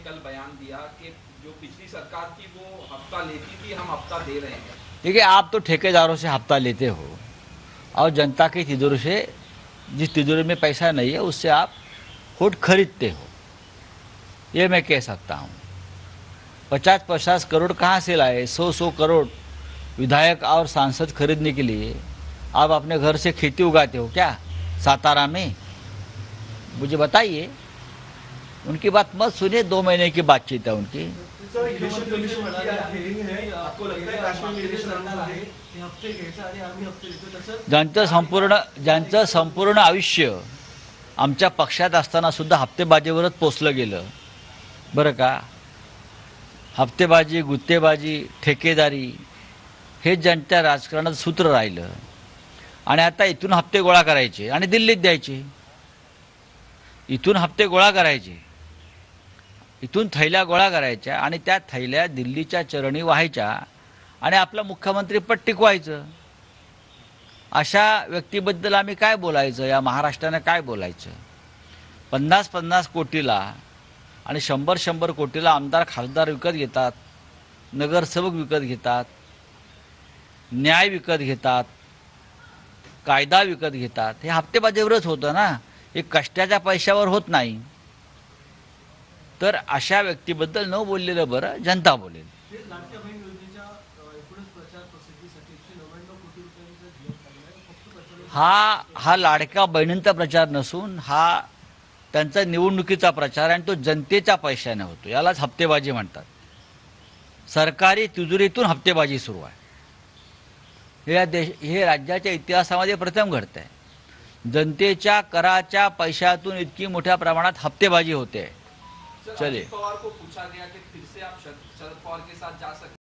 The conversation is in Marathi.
कल बयान दिया कि जो पिछली सरकार थी वो हफ्ता लेती थी, हम हफ्ता दे रहे हैं। देखिए, आप तो ठेकेदारों से हफ्ता लेते हो और जनता की तिजोरी से, जिस तिजोरी में पैसा नहीं है उससे आप वोट खरीदते हो, ये मैं कह सकता हूँ। 50-50 करोड़ कहाँ से लाए? 100-100 करोड़ विधायक और सांसद खरीदने के लिए आप अपने घर से खेती उगाते हो क्या सातारा में? मुझे बताइए। उनकी बात मत सुनिए, 2 महीने की बातचीत है उनकी। ज्यांचं संपूर्ण आयुष्य आमच्या पक्षात असताना सुद्धा हप्तेबाजीवरच पोचलं गेलं बरं का. हप्तेबाजी, गुत्तेबाजी, ठेकेदारी हे ज्यांच्या राजकारणाचं सूत्र राहिलं आणि आता इथून हप्ते गोळा करायचे आणि दिल्लीत द्यायचे. इथून हप्ते गोळा करायचे, इथून थैल्या गोळा करायच्या आणि त्या थैल्या दिल्लीच्या चरणी व्हायच्या आणि आपला मुख्यमंत्री पद टिकवायचं. अशा व्यक्तीबद्दल आम्ही काय बोलायचं? या महाराष्ट्राने काय बोलायचं? 50-50 कोटीला आणि 100-100 कोटीला आमदार खासदार विकत घेतात, नगरसेवक विकत घेतात, न्याय विकत घेतात, कायदा विकत घेतात. हे हप्तेबाजीवरच होतं ना, हे कष्टाच्या पैशावर होत नाही. तर अशा व्यक्तीबद्दल न बोललेलं बरं, जनता बोलेल. हा लाडक्या बहिणींचा प्रचार नसून हा त्यांचा निवडणुकीचा प्रचार आणि तो जनतेच्या पैशाने होतो. यालाच हप्तेबाजी म्हणतात. सरकारी तिजोरीतून हप्तेबाजी सुरू आहे. हे राज्याच्या इतिहासामध्ये प्रथम घडतंय. जनतेच्या कराच्या पैशातून इतकी मोठ्या प्रमाणात हप्तेबाजी होते. सर, अजित पवार को पूछा गया कि फिर से आप शरद पवार के साथ जा सकते